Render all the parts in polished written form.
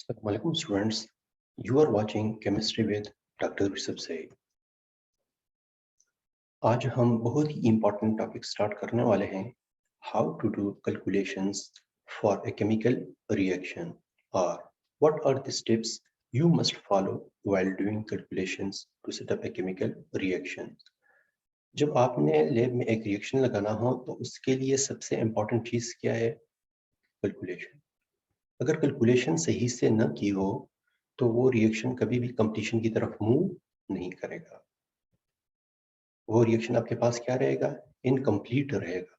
Assalamualaikum students, you are watching Chemistry with Dr. Rishabh Saeed. आज हम बहुत ही important topic start करने वाले हैं, how to do calculations for a chemical reaction और what are the steps you must follow while doing calculations to set up a chemical reaction. जब आपने lab में एक रिएक्शन लगाना हो तो उसके लिए सबसे इम्पोर्टेंट चीज़ क्या है? कैलकुलेशन. अगर कैलकुलेशन सही से न की हो तो वो रिएक्शन कभी भी कंप्लीशन की तरफ मूव नहीं करेगा, वो रिएक्शन आपके पास क्या रहेगा? इनकम्प्लीट रहेगा.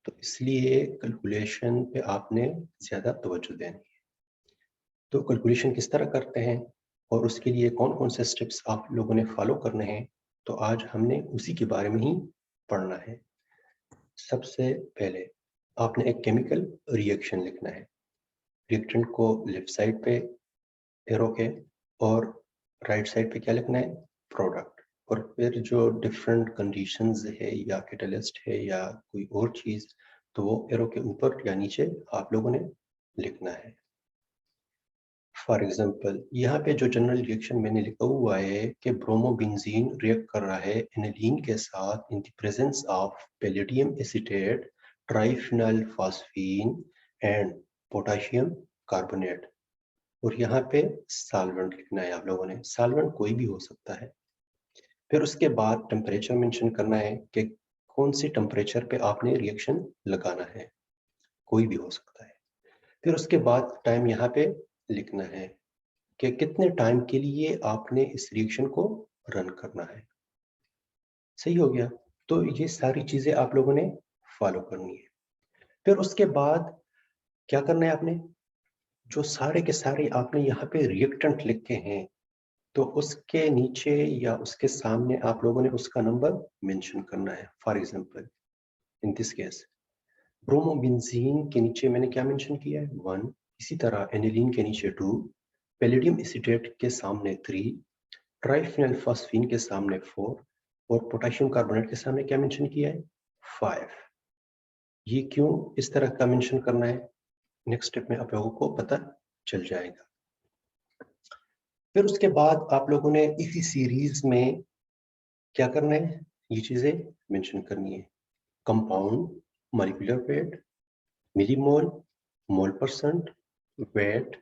तो इसलिए कैलकुलेशन पे आपने ज़्यादा तवज्जो देनी है. तो कैलकुलेशन किस तरह करते हैं और उसके लिए कौन कौन से स्टेप्स आप लोगों ने फॉलो करने हैं, तो आज हमने उसी के बारे में ही पढ़ना है. सबसे पहले आपने एक केमिकल रिएक्शन लिखना है. रिएक्टेंट को लेफ्ट साइड पे एरो के और राइट साइड पे क्या लिखना है? प्रोडक्ट. और फिर जो डिफरेंट कंडीशंस है या कैटलिस्ट है या कोई और चीज़, तो वो एरो के ऊपर या नीचे आप लोगों ने लिखना है. फॉर एग्जांपल यहाँ पे जो जनरल रिएक्शन मैंने लिखा हुआ है कि ब्रोमोबेंजीन रिएक्ट कर रहा है एनिलीन के साथ in the presence of palladium acetate, triphenyl phosphine and potassium carbonate. और यहाँ पे सॉल्वेंट लिखना है आप लोगों ने. सॉल्वेंट कोई भी हो सकता है. फिर उसके बाद टेम्परेचर मेंशन करना है कि कौन सी टेम्परेचर पे आपने रिएक्शन लगाना है, कोई भी हो सकता है. फिर उसके बाद टाइम यहाँ पे लिखना है कि कितने टाइम के लिए आपने इस रिएक्शन को रन करना है. सही हो गया. तो ये सारी चीजें आप लोगों ने फॉलो करनी है. फिर उसके बाद क्या करना है आपने? जो सारे के सारे आपने यहाँ पे रिएक्टेंट लिखे हैं, तो उसके नीचे या उसके सामने आप लोगों ने उसका नंबर मेंशन करना है. For example in this case bromobenzene के नीचे मैंने क्या मेंशन किया है? 1. इसी तरह एनिलीन के नीचे 2, पैलेडियम एसीटेट के सामने 3, ट्राइफिनाइल फॉस्फीन के सामने 4 और पोटेशियम कार्बोनेट के सामने क्या मेंशन किया है? 5. ये क्यों इस तरह का मेंशन करना है, नेक्स्ट स्टेप में आप लोगों को पता चल जाएगा. फिर उसके बाद आप लोगों ने इसी सीरीज में क्या करना है? ये चीजें मेंशन करनी है. Compound, molecular weight, millimole, mole percent, weight,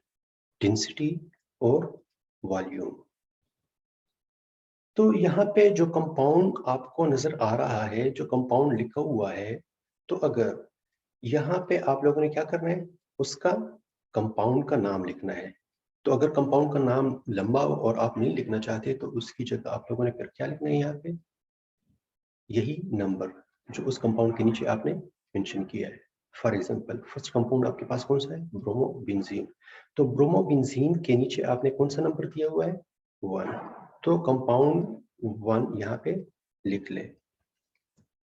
density और वॉल्यूम. तो यहाँ पे जो कंपाउंड आपको नजर आ रहा है, जो कंपाउंड लिखा हुआ है, तो अगर यहाँ पे आप लोगों ने क्या करना है? उसका कंपाउंड का नाम लिखना है. तो अगर कंपाउंड का नाम लंबा हो और आप नहीं लिखना चाहते तो उसकी जगह आप लोगों ने फिर क्या लिखना है? यहाँ पे यही नंबर जो उस कंपाउंड के नीचे आपने मेंशन किया है. फॉर एग्जांपल फर्स्ट कंपाउंड आपके पास कौन सा है? ब्रोमोबेंजीन. तो ब्रोमोबेंजीन के नीचे आपने कौन सा नंबर दिया हुआ है? 1. तो कंपाउंड 1 यहाँ पे लिख ले.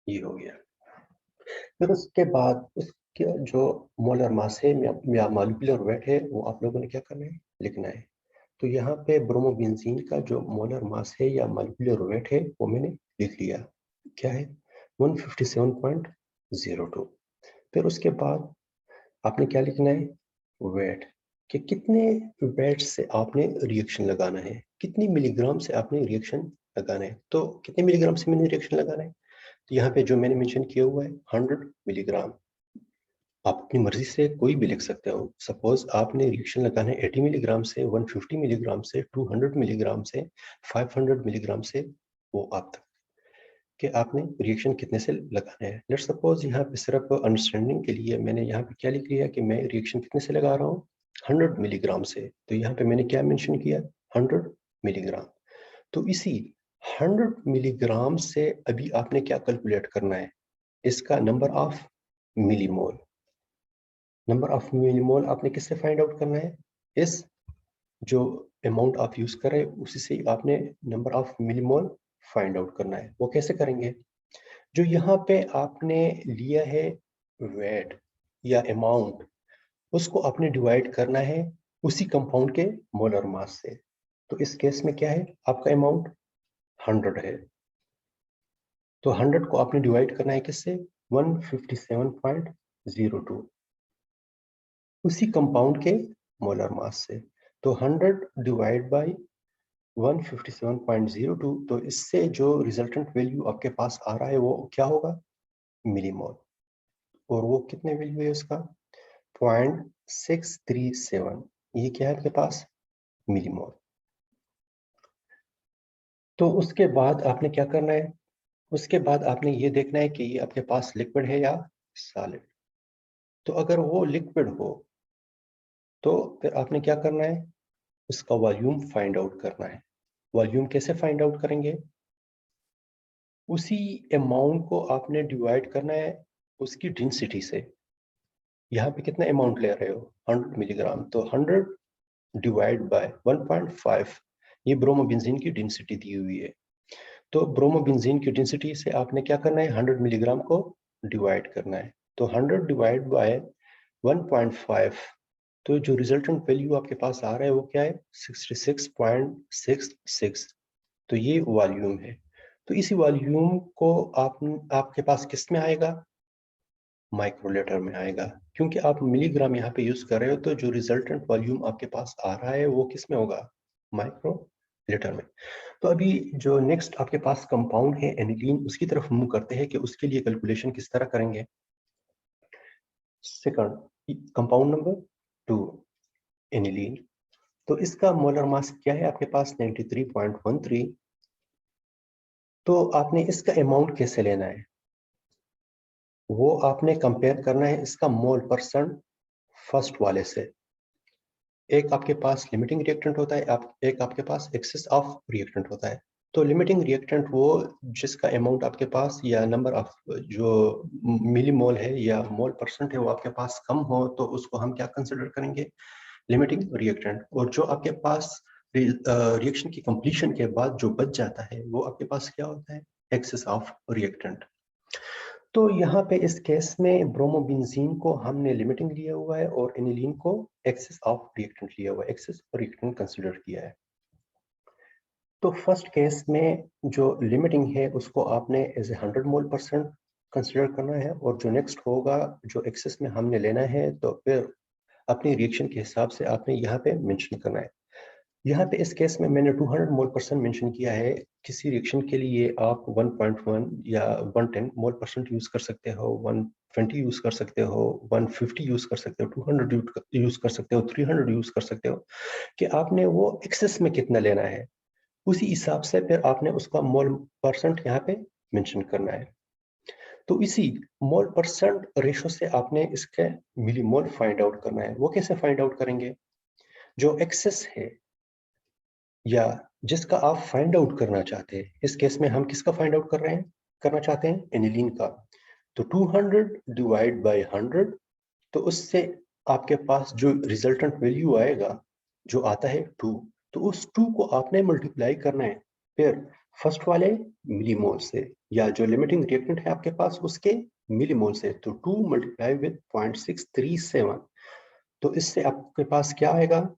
ये हो गया. फिर उसके बाद उसके जो मोलर मास है या मॉलिक्यूलर वेट है, वो आप लोगों ने क्या करना है? लिखना है. तो यहाँ पे ब्रोमोबेंजीन का जो मोलर मास है या मॉलिक्यूलर वेट है वो मैंने लिख लिया. क्या है? 157.02. फिर उसके बाद आपने क्या लिखना है? वेट. कि कितने वेट से आपने रिएक्शन लगाना है, कितनी मिलीग्राम से आपने रिएक्शन लगाना है. तो कितने मिलीग्राम से मैंने रिएक्शन लगाना है? तो यहाँ पे जो मैंने मेंशन किया हुआ है 100 मिलीग्राम. आप अपनी मर्जी से कोई भी लिख सकते हो. सपोज आपने रिएक्शन लगाना है 80 मिलीग्राम से, 150 मिलीग्राम से, 200 मिलीग्राम से, 500 मिलीग्राम से, वो आप तक कि आपने रिएक्शन कितने से लगाना है. लेट्स सपोज यहाँ पे सिर्फ अंडरस्टैंडिंग के लिए मैंने यहाँ पे क्या लिख लिया कि मैं रिएक्शन कितने से लगा रहा हूँ? 100 मिलीग्राम से. तो यहाँ पे मैंने क्या मेंशन किया? 100 मिलीग्राम. तो इसी 100 मिलीग्राम से अभी आपने क्या कैलकुलेट करना है? इसका number of millimole. Number of millimole आपने किससे फाइंड आउट करना है? इस जो अमाउंट आप यूज कर रहे हैं उसी से आपने number of millimole find out करना है. वो कैसे करेंगे? जो यहाँ पे आपने लिया है वेट या अमाउंट, उसको आपने डिवाइड करना है उसी कंपाउंड के मोलर मास से. तो इस केस में क्या है? आपका अमाउंट 100 है. तो 100 को आपने डिवाइड करना है किससे? 157.02 उसी कंपाउंड के मोलर मास से. तो 100 डिवाइड बाई 157.02, तो इससे जो रिजल्टेंट वैल्यू आपके पास आ रहा है वो क्या होगा? मिलीमोल। और वो कितने वैल्यू है उसका? 0.637। ये क्या है आपके पास? मिलीमोल। तो उसके बाद आपने क्या करना है? उसके बाद आपने ये देखना है कि ये आपके पास लिक्विड है या सॉलिड। तो अगर वो लिक्विड हो तो फिर आपने क्या करना है? उसका वॉल्यूम फाइंड आउट करना है। वॉल्यूम कैसे फाइंड आउट करेंगे? उसी अमाउंट को आपने डिवाइड करना है उसकी डेंसिटी से। यहाँ पे कितना अमाउंट ले रहे हो? 100 मिलीग्राम। तो 100 डिवाइड बाय 1.5, ये ब्रोमोबेंजीन की डेंसिटी दी हुई है। तो ब्रोमोबेंजीन की डेंसिटी से आपने क्या करना है? 100 मिलीग्राम को डिवाइड करना है। तो 100 डिवाइड बाय 1.5, तो जो रिजल्टेंट वैल्यू आपके पास आ रहा है वो क्या है? 66.66। तो ये वॉल्यूम है। तो इसी वॉल्यूम को आपके पास किस में आएगा? माइक्रोलीटर में आएगा। क्योंकि आप मिलीग्राम यहाँ पे यूज कर रहे हो, तो जो रिजल्टेंट वॉल्यूम आपके पास आ रहा है वो किस में होगा? माइक्रोलीटर में। तो अभी जो नेक्स्ट आपके पास कंपाउंड है एनिलीन, उसकी तरफ मूव करते हैं कि उसके लिए कैलकुलेशन किस तरह करेंगे। Second compound number 2, aniline. तो इसका मोलर मास क्या है आपके पास? 93.13। तो आपने इसका अमाउंट कैसे लेना है? वो आपने कंपेयर करना है इसका मोल परसेंट फर्स्ट वाले से। एक आपके पास लिमिटिंग रिएक्टेंट होता है, एक आपके पास एक्सेस ऑफ रिएक्टेंट होता है। तो लिमिटिंग रिएक्टेंट वो जिसका अमाउंट आपके पास या नंबर ऑफ जो मिलीमोल है या मोल परसेंट है वो आपके पास कम हो, तो उसको हम क्या कंसिडर करेंगे? Limiting reactant. और जो आपके पास रिएक्शन की कंप्लीशन के बाद जो बच जाता है वो आपके पास क्या होता है? Excess of reactant. तो यहाँ पे इस केस में ब्रोमोबेंजीन को हमने लिमिटिंग लिया हुआ है और एनिलीन को एक्सेस ऑफ रिएक्टेंट लिया हुआ है, एक्सेस रिएक्टेंट कंसीडर किया है। तो फर्स्ट केस में जो लिमिटिंग है उसको आपने as a 100 mole percent consider करना है, और जो नेक्स्ट होगा जो एक्सेस में हमने लेना है तो फिर अपनी रिएक्शन के हिसाब से आपने यहाँ पे मेंशन करना है। यहाँ पे इस केस में मैंने 200 मोल परसेंट मेंशन किया है। किसी रिएक्शन के लिए आप 1.1 या 110 मोल परसेंट यूज कर सकते हो, 120 यूज कर सकते हो, 150 यूज कर सकते हो, 200 यूज कर सकते हो, 300 यूज कर सकते हो, कि आपने वो एक्सेस में कितना लेना है। उसी हिसाब से फिर आपने उसका मोल परसेंट यहाँ पे मेंशन करना है। तो इसी मोल परसेंट रेशो से आपने इसके मिलीमोल फाइंड आउट करना है। वो कैसे फाइंड आउट करेंगे? जो एक्सेस है या जिसका आप फाइंड आउट करना चाहते हैं, इस केस में हम किसका फाइंड आउट करना चाहते हैं? एनिलीन का। तो 200 डिवाइड बाय 100, तो उससे आपके पास जो रिजल्टेंट वैल्यू आएगा जो आता है 2, तो उस 2 को आपने मल्टीप्लाई करना है फिर फर्स्ट वाले मिलीमोल से, या जो लिमिटिंग रिएक्टेंट है आपके पास उसके मिलीमोल से। तो 2 मल्टीप्लाई विद 0.637, तो इससे आपके पास क्या आएगा?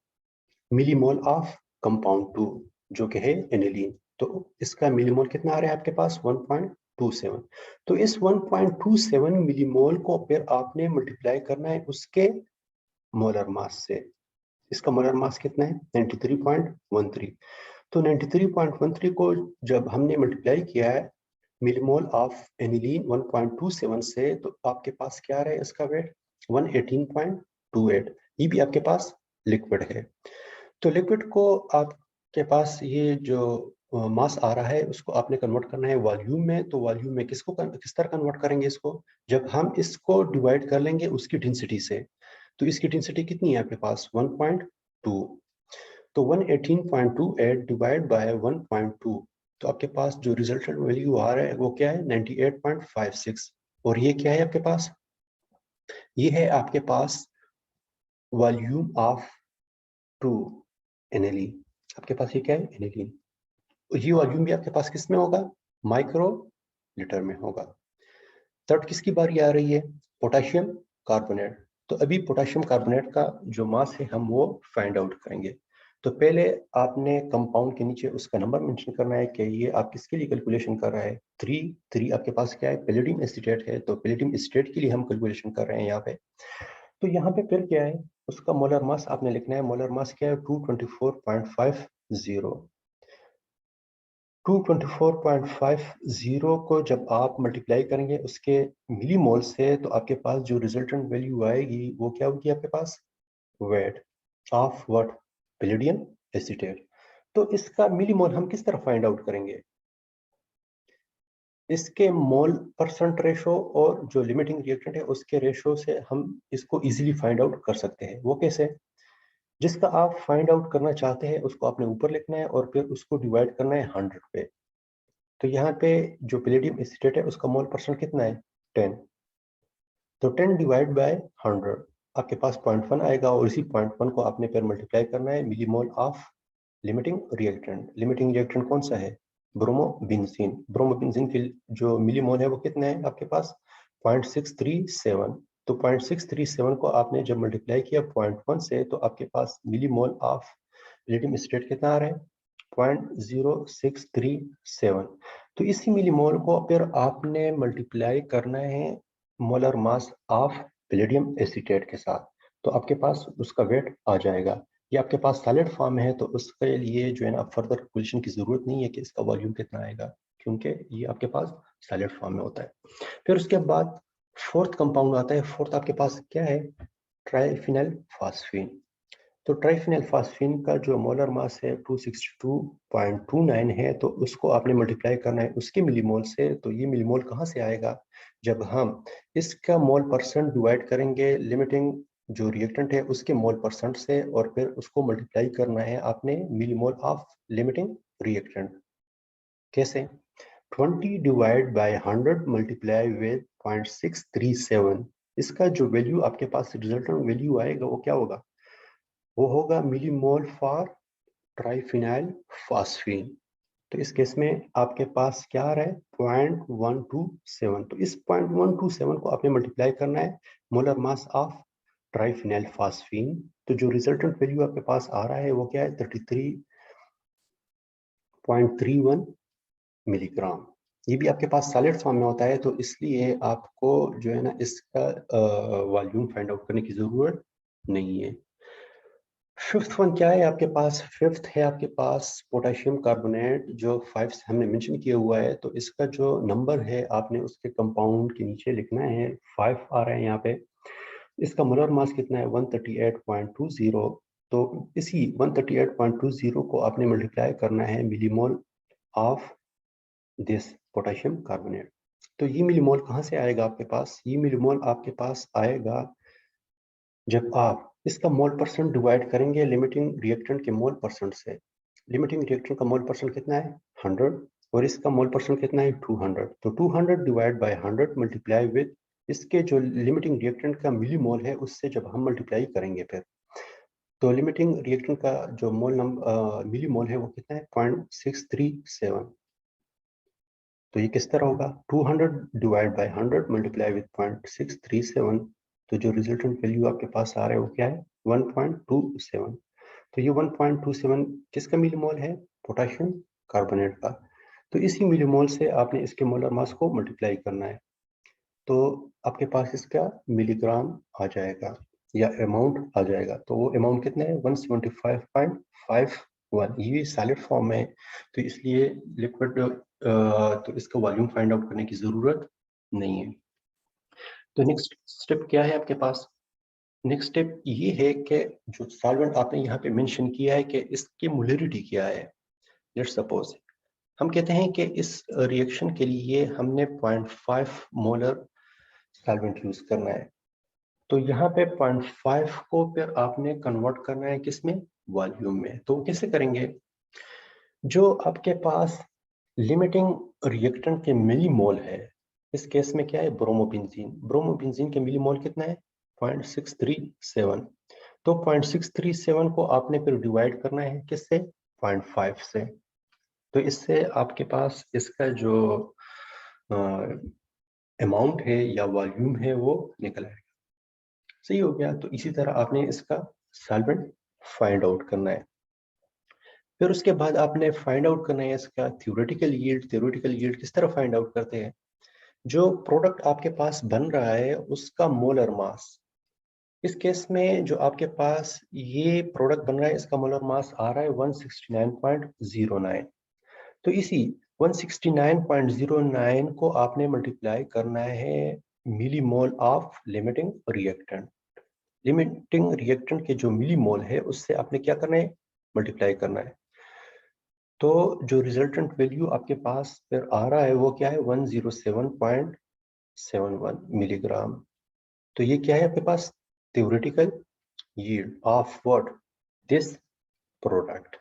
मिलीमोल ऑफ कंपाउंड 2 जो कि है एनिलीन। तो इसका मिलीमोल कितना आ रहा है आपके पास? 1.27। तो इस 1.27 मिलीमोल को फिर आपने मल्टीप्लाई करना है उसके मोलर मास से। इसका मोलर मास कितना है? 93.13। तो 93.13 को जब हमने मल्टीप्लाई किया है मिलीमोल ऑफ एनिलीन 1.27 से, तो आपके पास क्या आ रहा है? इसका वेट 118.28। ये भी आपके पास लिक्विड है। तो लिक्विड को आपके पास ये जो मास आ रहा है उसको आपने कन्वर्ट करना है वॉल्यूम में। तो वॉल्यूम में किस तरह कन्वर्ट करेंगे इसको? जब हम इसको डिवाइड कर लेंगे उसकी डेंसिटी से। तो इसकी डेंसिटी कितनी है आपके पास? 1.2। तो 118.28 डिवाइड बाय 1.2, तो आपके पास जो रिजल्टेंट वैल्यू आ रहा है वो क्या है? 98.56। और ये क्या है आपके पास? ये है आपके पास वॉल्यूम ऑफ 2 एनिलीन। आपके पास ये क्या है? एनिलीन। ये वॉल्यूम भी आपके पास किस में होगा? माइक्रो लीटर में होगा। थर्ड किसकी बारी आ रही है? Potassium carbonate. तो अभी पोटेशियम कार्बोनेट का जो मास है हम वो फाइंड आउट करेंगे। तो पहले आपने कंपाउंड के नीचे उसका नंबर मेंशन करना है कि ये आप किसके लिए कैलकुलेशन कर रहा है। 3 आपके पास क्या है? पैलेडियम एसीटेट है। तो पैलेडियम एसीटेट के लिए हम कैलकुलेशन कर रहे हैं यहाँ पे। तो यहाँ पे फिर क्या है, उसका मोलर मास आपने लिखना है। मोलर मास क्या है, 224.50। 224.50 को जब आप मल्टीप्लाई करेंगे उसके मिलीमोल से, तो आपके पास जो रिजल्टेंट वैल्यू आएगी वो क्या होगी आपके पास, weight of what, palladium acetate. तो इसका मिलीमोल हम किस तरह फाइंड आउट करेंगे, इसके मोल परसेंट रेशो और जो लिमिटिंग रिएक्टेंट है उसके रेशो से हम इसको इजीली फाइंड आउट कर सकते हैं। वो कैसे, जिसका आप फाइंड आउट करना चाहते हैं उसको आपने ऊपर लिखना है और फिर उसको डिवाइड करना है 100 पे। तो यहाँ पे जो पैलेडियम एसीटेट है उसका मोल परसेंट कितना है, 10। तो 10 डिवाइड बाय 100 आपके पास 0.1 आएगा, और इसी 0.1 को आपने फिर मल्टीप्लाई करना है millimole of limiting reactant. Limiting reactant कौन सा है, ब्रोमोबेंजीन। ब्रोमोबेंजीन के जो मिलीमोल है वो कितना है आपके पास, 0.637। तो 0.637 को आपने जब मल्टीप्लाई किया 0.1 से, तो आपके पास मिलीमोल ऑफ पैलेडियम एसीटेट कितना आ रहा है, 0.0637। तो इसी मिलीमोल को फिर आपने मल्टीप्लाई करना है molar mass of palladium acetate के साथ, तो आपके पास उसका वेट आ जाएगा। ये आपके पास सॉलिड फॉर्म में है, तो उसके लिए जो है ना फर्दर कैलकुलेशन की जरूरत नहीं है कि इसका वॉल्यूम कितना आएगा, क्योंकि ये आपके पास सॉलिड फॉर्म में होता है। फिर उसके बाद फोर्थ कंपाउंड आता है। फोर्थ आपके पास क्या है, ट्राइफिनाइल फास्फीन। तो ट्राइफिनाइल फास्फीन का जो मोलर मास है 262.29 है, तो उसको आपने मल्टीप्लाई करना है उसके मिलीमोल से। तो ये मिलीमोल कहाँ से आएगा, जब हम इसका मोल परसेंट डिवाइड करेंगे लिमिटिंग जो रिएक्टेंट है उसके मोल परसेंट से, और फिर उसको मल्टीप्लाई करना है आपने मिलीमोल ऑफ लिमिटिंग रिएक्टेंट। कैसे, 20 डिवाइड बाय 100 मल्टीप्लाई विद 0.637। इसका जो वैल्यू आपके पास रिजल्टेंट वैल्यू आएगा वो क्या होगा, वो होगा मिलीमोल फॉर ट्राइफिनाइल फास्फीन। तो इस केस में आपके पास क्या आ रहा है, 0.127। तो इस 0.127 को आपने मल्टीप्लाई करना है molar mass of triphenyl phosphine. तो जो रिजल्टेंट वैल्यू आपके पास आ रहा है वो क्या है, 33.31 मिलीग्राम। ये भी आपके पास सॉलिड फॉर्म में होता है, तो इसलिए आपको जो है ना इसका वॉल्यूम फाइंड आउट करने की जरूरत नहीं है। फिफ्थ वन क्या है आपके पास, फिफ्थ है आपके पास पोटेशियम कार्बोनेट, जो 5 से हमने मेंशन किया हुआ है। तो इसका जो नंबर है आपने उसके कंपाउंड के नीचे लिखना है, 5 आ रहा है यहाँ पे। इसका मोलर मास कितना है, 138.20। तो इसी 138.20 को आपने मल्टीप्लाई करना है millimole of this potassium carbonate. तो ये मिलीमोल कहाँ से आएगा आपके पास, ये मिलीमोल आपके पास आएगा जब आप इसका मोल परसेंट डिवाइड करेंगे लिमिटिंग रिएक्टेंट के मोल परसेंट से। लिमिटिंग रिएक्टेंट का मोल परसेंट कितना है, 100, और इसका मोल परसेंट कितना है, 200। तो 200 डिवाइड बाय 100 मल्टीप्लाई विद इसके जो लिमिटिंग रिएक्टेंट का मिली मोल है उससे जब हम मल्टीप्लाई करेंगे फिर, तो लिमिटिंग रिएक्टेंट का जो मोल नंबर मिली मोल है वो कितना है, 0.637। तो ये किस तरह होगा, 200 डिवाइड बाय 100 मल्टीप्लाई विद 0.637। तो जो रिजल्टेंट वैल्यू आपके पास आ रहा है वो क्या है, 1.27। तो ये 1.27 किसका मिलीमोल है, पोटेशियम कार्बोनेट का। तो इसी मिलीमोल से आपने इसके मोलर मास को मल्टीप्लाई करना है, तो आपके पास इसका मिलीग्राम आ जाएगा या अमाउंट आ जाएगा। तो वो अमाउंट कितना है, 175.51। ये सॉलिड फॉर्म है, तो इसलिए लिक्विड, तो इसका वॉल्यूम फाइंड आउट करने की जरूरत नहीं है। तो नेक्स्ट स्टेप क्या है आपके पास, नेक्स्ट स्टेप ये है कि जो सॉल्वेंट आपने यहाँ पे मेंशन किया है कि इसकी मोलरिटी क्या है। लेट्स सपोज हम कहते हैं कि इस रिएक्शन के लिए हमने 0.5 मोलर सॉल्वेंट यूज करना है। तो यहाँ पे 0.5 को फिर आपने कन्वर्ट करना है किसमें, वॉल्यूम में। तो कैसे करेंगे, जो आपके पास लिमिटिंग रिएक्टेंट के मिलीमोल है, इस केस में क्या है, ब्रोमोबेंजीन। ब्रोमोबेंजीन के मिलीमोल कितना है, 0.637। तो 0.637 को आपने फिर डिवाइड करना है किससे, 0.5 से। तो इससे आपके पास इसका जो अमाउंट है या वॉल्यूम है वो निकल आएगा। सही हो गया। तो इसी तरह आपने इसका सॉल्वेंट फाइंड आउट करना है। फिर उसके बाद आपने फाइंड आउट करना है इसका थ्योरेटिकल यील्ड। थ्योरेटिकल यील्ड किस तरह फाइंड आउट करते हैं, जो प्रोडक्ट आपके पास बन रहा है उसका मोलर मास इस केस में जो आपके पास ये प्रोडक्ट बन रहा है, इसका मोलर मास आ रहा है 169.09। तो इसी 169.09 को आपने मल्टीप्लाई करना है millimole of limiting reactant. Limiting reactant के जो मिलीमोल है उससे आपने क्या करना है, मल्टीप्लाई करना है। तो जो रिजल्टेंट वैल्यू आपके पास फिर आ रहा है वो क्या है, 107.71 मिलीग्राम। तो ये क्या है आपके पास, theoretical yield of what, this product।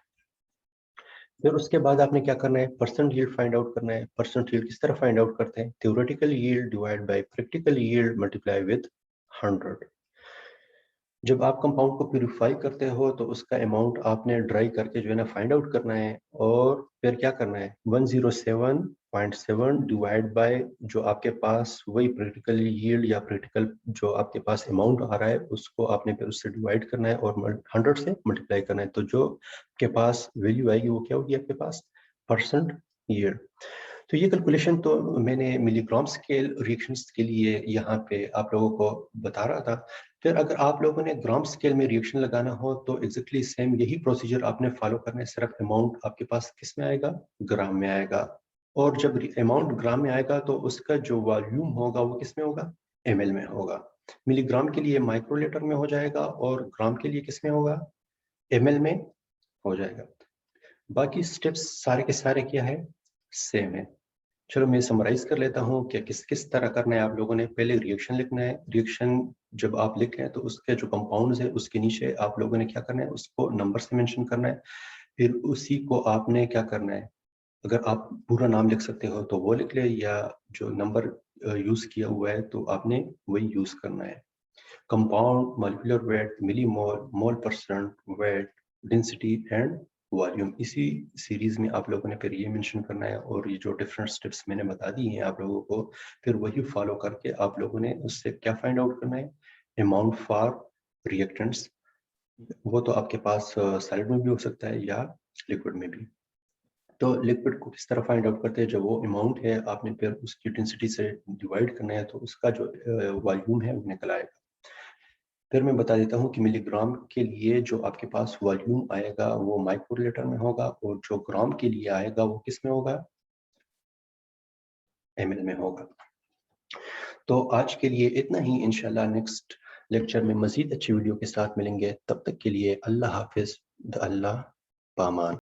फिर उसके बाद आपने क्या करना है, परसेंट यील्ड फाइंड आउट करना है। परसेंट यील्ड किस तरह फाइंड आउट करते हैं, theoretical yield divide by practical yield multiply with 100। जब आप कंपाउंड को प्यूरिफाई करते हो तो उसका अमाउंट आपने ड्राई करके जो है ना फाइंड आउट करना है, और फिर क्या करना है, 107.7 डिवाइड बाय जो आपके पास वही प्रैक्टिकल यील्ड या प्रैक्टिकल जो आपके पास अमाउंट आ रहा है उसको आपने फिर उससे डिवाइड करना है और 100 से मल्टीप्लाई करना है। तो जो आपके पास वैल्यू आएगी वो क्या होगी आपके पास, परसेंट यील्ड। तो ये कैलकुलेशन तो मैंने मिलीग्राम स्केल रिएक्शंस के लिए यहाँ पे आप लोगों को बता रहा था। फिर अगर आप लोगों ने ग्राम स्केल में रिएक्शन लगाना हो तो एग्जैक्टली सेम यही प्रोसीजर आपने फॉलो करना है, सिर्फ अमाउंट आपके पास किस में आएगा, ग्राम में आएगा। और जब अमाउंट ग्राम में आएगा तो उसका जो वॉल्यूम होगा वो किस में होगा, ml में होगा। मिलीग्राम के लिए माइक्रोलीटर में हो जाएगा और ग्राम के लिए किस में होगा, ml में हो जाएगा। बाकी स्टेप्स सारे के सारे क्या है, सेम है। चलो मैं समराइज कर लेता हूँ कि किस किस तरह करना है। आप लोगों ने पहले रिएक्शन लिखना है। रिएक्शन जब आप लिख रहे हैं तो उसके जो कंपाउंड्स है उसके नीचे आप लोगों ने क्या करना है, उसको नंबर से मेंशन करना है। फिर उसी को आपने क्या करना है, अगर आप पूरा नाम लिख सकते हो तो वो लिख ले, या जो नंबर यूज किया हुआ है तो आपने वही यूज करना है। Compound, molecular weight, millimole, mole percent, weight, density and volume, इसी सीरीज में आप लोगों ने फिर ये मेंशन करना है। और ये जो डिफरेंट स्टेप्स मैंने बता दी हैं आप लोगों को, फिर वही फॉलो करके आप लोगों ने उससे क्या फाइंड आउट करना है, अमाउंट फॉर रिएक्टेंट्स। वो तो आपके पास सॉलिड में भी हो सकता है या लिक्विड में भी। तो लिक्विड को किस तरह फाइंड आउट करते हैं, जब वो अमाउंट है आपने फिर उसकी डेंसिटी से डिवाइड करना है तो उसका जो वॉल्यूम है वो निकल आएगा। फिर मैं बता देता हूँ कि मिलीग्राम के लिए जो आपके पास वॉल्यूम आएगा वो माइक्रोलीटर में होगा, और जो ग्राम के लिए आएगा वो किस में होगा, ml में होगा। तो आज के लिए इतना ही। इंशाल्लाह नेक्स्ट लेक्चर में मजीद अच्छी वीडियो के साथ मिलेंगे। तब तक के लिए अल्लाह हाफिज, अल्लाह पामान।